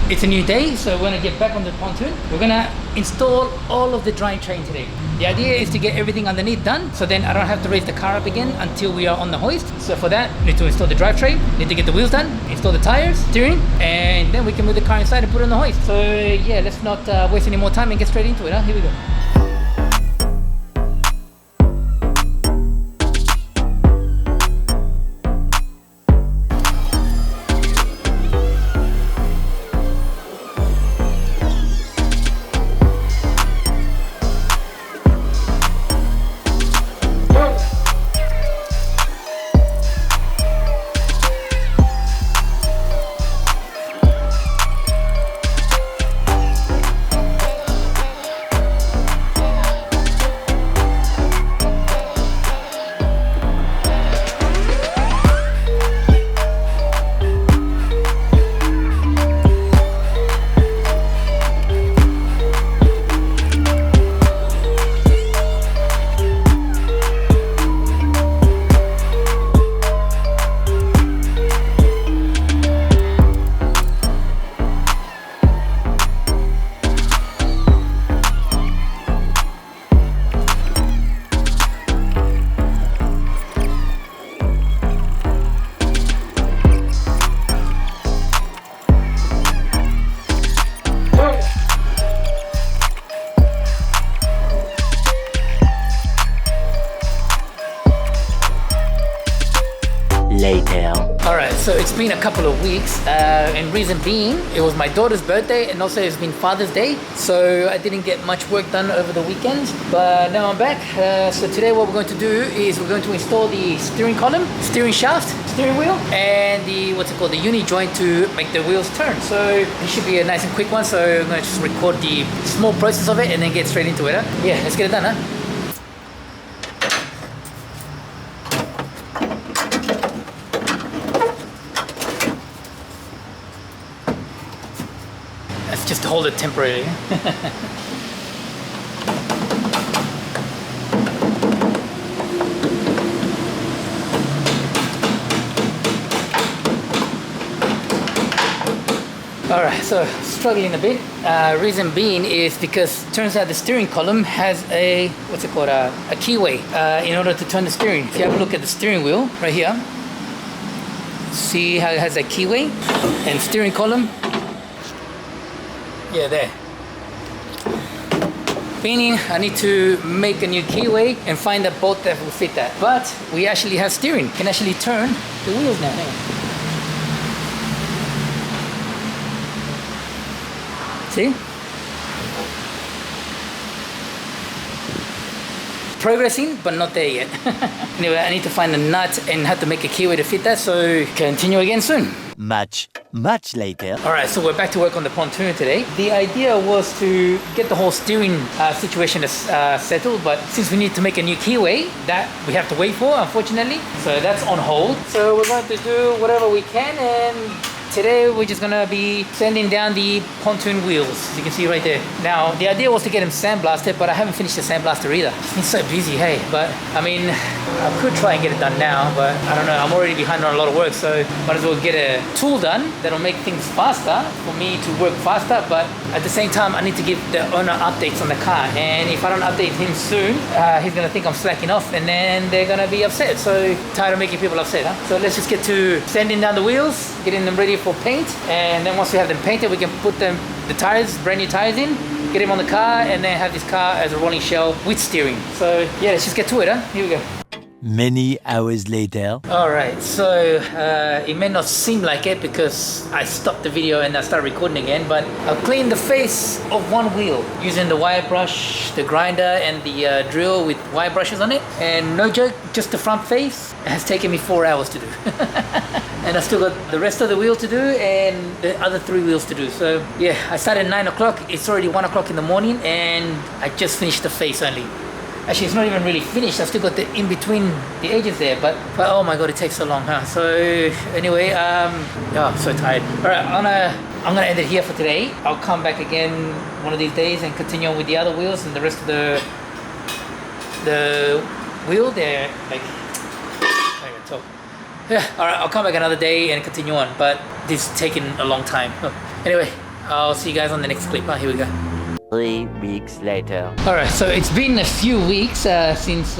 It's a new day, so we're gonna get back on the pontoon. We're gonna install all of the drying train today. The idea is to get everything underneath done, so then I don't have to raise the car up again until we are on the hoist. So for that, need to install the drivetrain, need to get the wheels done, install the tires, steering, and then we can move the car inside and put it on the hoist. So yeah, let's not waste any more time and get straight into it, huh? Here we go. Later. Alright, so it's been a couple of weeks, and reason being, it was my daughter's birthday and also it's been Father's Day, so I didn't get much work done over the weekend, but now I'm back. So today what we're going to do is we're going to install the steering column, steering shaft, steering wheel, and the, the uni joint to make the wheels turn. So it should be a nice and quick one, so I'm going to just record the small process of it and then get straight into it, huh? Yeah, let's get it done, huh? Just to hold it temporarily. Alright, so struggling a bit. Reason being is because it turns out the steering column has a, a keyway in order to turn the steering. If you have a look at the steering wheel right here, see how it has a keyway and steering column. Yeah, there. Meaning I need to make a new keyway and find a bolt that will fit that. But we actually have steering. Can actually turn the wheels now. Hang on. See? Progressing, but not there yet. Anyway, I need to find a nut and have to make a keyway to fit that, so continue again soon. Much later. Alright, so we're back to work on the pontoon today. The idea was to get the whole steering situation settled, but since we need to make a new keyway, that we have to wait for, unfortunately. So that's on hold. So we're going to do whatever we can, and today we're just gonna be sanding down the pontoon wheels, as you can see right there. Now, the idea was to get them sandblasted, but I haven't finished the sandblaster either. It's been so busy, hey. But, I mean, I could try and get it done now, but I don't know. I'm already behind on a lot of work, so might as well get a tool done that'll make things faster for me to work faster, but at the same time, I need to give the owner updates on the car. And if I don't update him soon, he's gonna think I'm slacking off, and then they're gonna be upset. So, tired of making people upset, huh? So let's just get to sanding down the wheels, getting them ready for paint, and then once we have them painted, we can put them, the tires, brand new tires in, get them on the car, and then have this car as a rolling shell with steering. So yeah, let's just get to it, huh? Here we go. Many hours later. Alright, so it may not seem like it because I stopped the video and I started recording again, but I've cleaned the face of one wheel using the wire brush, the grinder, and the drill with wire brushes on it. And no joke, just the front face has taken me 4 hours to do. And I still got the rest of the wheel to do and the other 3 wheels to do. So yeah, I started at 9 o'clock, it's already 1 o'clock in the morning, and I just finished the face only. Actually, it's not even really finished. I've still got the in between the edges there, but oh my god, it takes so long, huh? So anyway, oh, I'm so tired. All right, I'm gonna end it here for today. I'll come back again one of these days and continue on with the other wheels and the rest of the wheel there. Like, I can talk. Yeah. All right, I'll come back another day and continue on. But this is taking a long time. Anyway, I'll see you guys on the next clip. Here we go. 3 weeks later. Alright, so it's been a few weeks since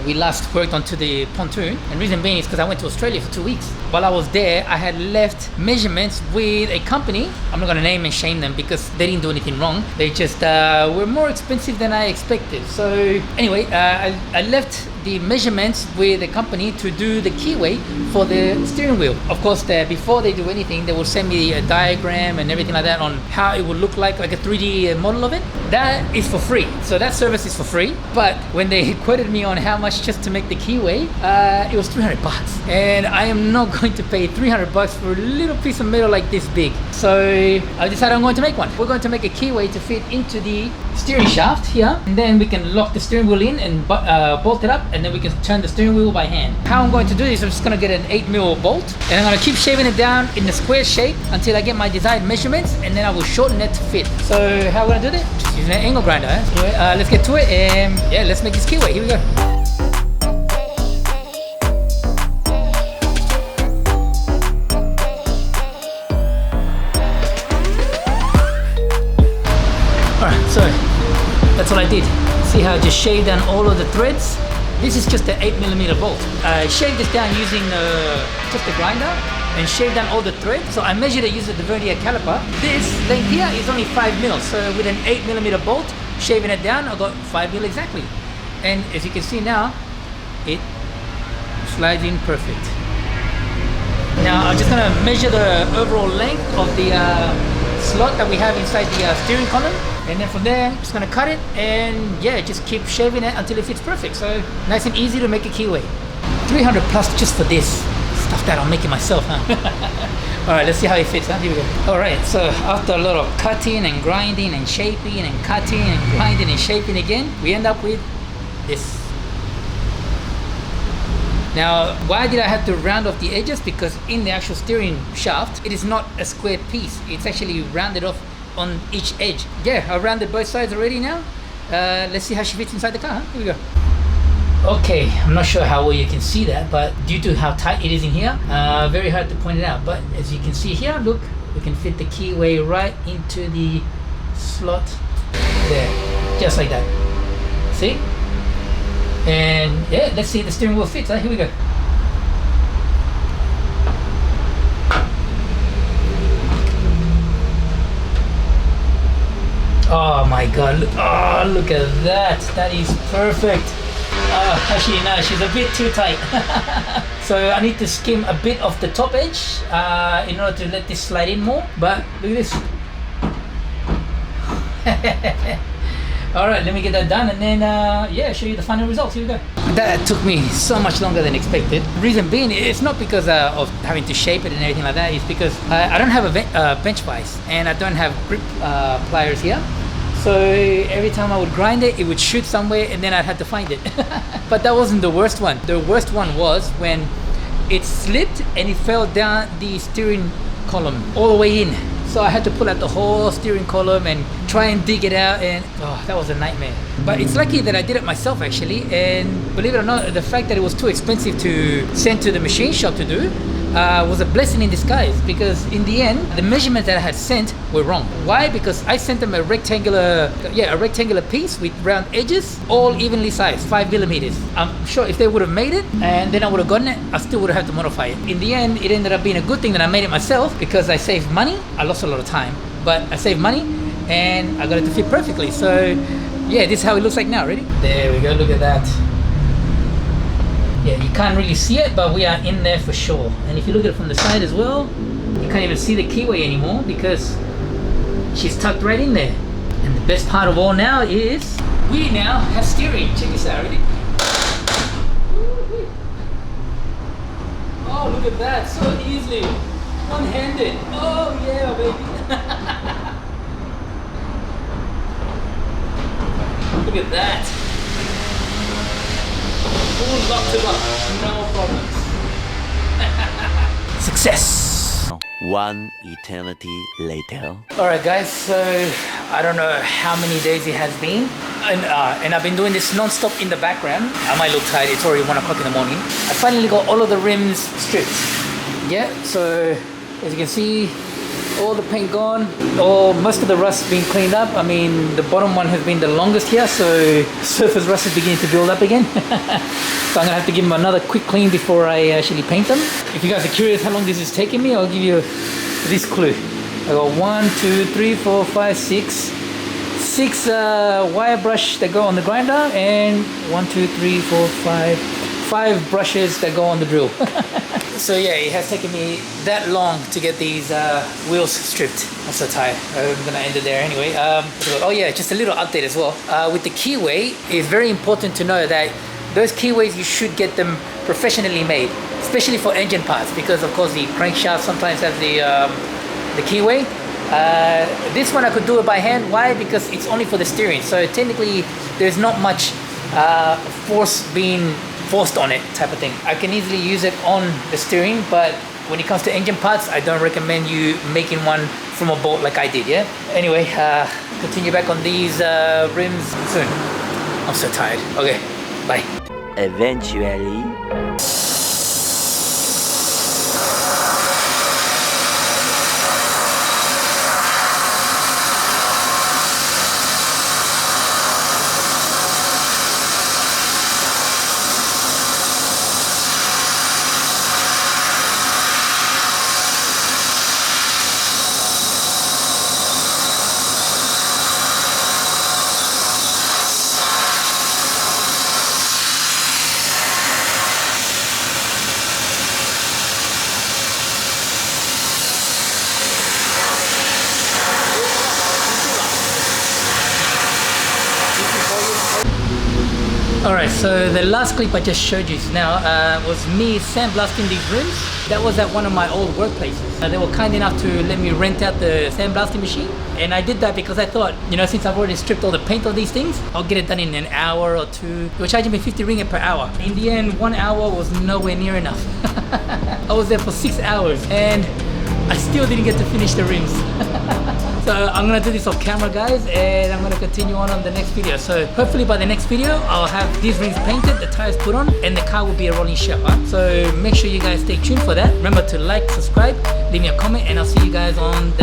we last worked onto the pontoon, and reason being is because I went to Australia for 2 weeks. While I was there, I had left measurements with a company. I'm not gonna name and shame them because they didn't do anything wrong. They just were more expensive than I expected. So anyway, I left the measurements with a company to do the keyway for the steering wheel. Of course, before they do anything, they will send me a diagram and everything like that on how it would look like a 3D model of it. That is for free. So that service is for free. But when they quoted me on how much just to make the keyway, it was 300 bucks. And I am not going to pay 300 bucks for a little piece of metal like this big. So I decided I'm going to make one. We're going to make a keyway to fit into the steering shaft here. And then we can lock the steering wheel in and bolt it up. And then we can turn the steering wheel by hand. How I'm going to do this, I'm just going to get an 8mm bolt. And I'm going to keep shaving it down in the square shape until I get my desired measurements. And then I will shorten it to fit. So how am I going to do that? Just using an angle grinder. So, let's get to it. And yeah, let's make this keyway. Here we go. Alright, so that's what I did. See how I just shaved down all of the threads? This is just an 8mm bolt. I shaved this down using just a grinder and shaved down all the threads. So I measured it using the vernier caliper. This length here is only 5mm. So with an 8mm bolt, shaving it down, I got 5mm exactly. And as you can see now, it slides in perfect. Now I'm just gonna measure the overall length of the slot that we have inside the steering column. And then from there, I'm just gonna cut it and yeah, just keep shaving it until it fits perfect. So nice and easy to make a keyway. 300 plus just for this. Stuff that I'm making myself, huh? Alright, let's see how it fits, huh? Here we go. Alright, so after a lot of cutting and grinding and shaping and cutting and grinding and shaping again, we end up with this. Now, why did I have to round off the edges? Because in the actual steering shaft, it is not a square piece. It's actually rounded off on each edge. Yeah, I rounded both sides already now. Let's see how she fits inside the car, huh? Here we go. Okay, I'm not sure how well you can see that, but due to how tight it is in here, very hard to point it out. But as you can see here, look, we can fit the keyway right into the slot there, just like that. See? And yeah, let's see if the steering wheel fits, huh? Here we go. Oh my god, look at that. That is perfect. Actually no, she's a bit too tight. So I need to skim a bit off the top edge in order to let this slide in more. But look at this. Alright, let me get that done and then yeah, show you the final results. Here we go. That took me so much longer than expected. Reason being, it's not because of having to shape it and everything like that. It's because I don't have a bench vise and I don't have grip pliers here. So every time I would grind it, it would shoot somewhere and then I'd have to find it. But that wasn't the worst one. The worst one was when it slipped and it fell down the steering column all the way in. So I had to pull out the whole steering column and try and dig it out, and oh, that was a nightmare. But it's lucky that I did it myself actually, and believe it or not, the fact that it was too expensive to send to the machine shop to do was a blessing in disguise, because in the end, the measurements that I had sent were wrong. Why? Because I sent them a rectangular piece with round edges, all evenly sized, 5mm. I'm sure if they would have made it and then I would have gotten it, I still would have had to modify it. In the end, it ended up being a good thing that I made it myself, because I saved money. I lost a lot of time, but I saved money and I got it to fit perfectly. So yeah, this is how it looks like now. Ready? There we go, look at that. Yeah, you can't really see it, but we are in there for sure. And if you look at it from the side as well, you can't even see the keyway anymore because she's tucked right in there. And the best part of all now is we now have steering. Check this out, ready? Oh, look at that, so easily. One-handed. Oh yeah, baby. Look at that. All locked to lock, no problems. Success! 1 eternity later. Alright guys, so I don't know how many days it has been, and I've been doing this non-stop in the background. I might look tired, it's already 1 o'clock in the morning. I finally got all of the rims stripped. Yeah, so as you can see, all the paint gone, most of the rust being cleaned up. I mean, the bottom one has been the longest here, so surface rust is beginning to build up again. So I'm gonna have to give them another quick clean before I actually paint them. If you guys are curious how long this is taking me, I'll give you this clue. I got 1, 2, 3, 4, 5, 6 wire brush that go on the grinder, and 1, 2, 3, 4, 5 brushes that go on the drill. So yeah, it has taken me that long to get these wheels stripped. I'm so tired. I'm gonna end it there anyway. Oh yeah, just a little update as well. With the keyway, it's very important to know that those keyways, you should get them professionally made, especially for engine parts, because of course the crankshaft sometimes has the keyway. This one I could do it by hand. Why? Because it's only for the steering, so technically there's not much force being forced on it type of thing. I can easily use it on the steering, but when it comes to engine parts, I don't recommend you making one from a bolt like I did, yeah? Anyway, continue back on these rims soon. I'm so tired. Okay, bye. Eventually. Alright, so the last clip I just showed you now was me sandblasting these rims. That was at one of my old workplaces. They were kind enough to let me rent out the sandblasting machine. And I did that because I thought, you know, since I've already stripped all the paint of these things, I'll get it done in an hour or two. They were charging me 50 ringgit per hour. In the end, 1 hour was nowhere near enough. I was there for 6 hours and I still didn't get to finish the rims. So I'm gonna do this off camera, guys, and I'm gonna continue on the next video. So hopefully by the next video, I'll have these rings painted, the tires put on, and the car will be a rolling show. Huh? So make sure you guys stay tuned for that. Remember to like, subscribe, leave me a comment, and I'll see you guys on the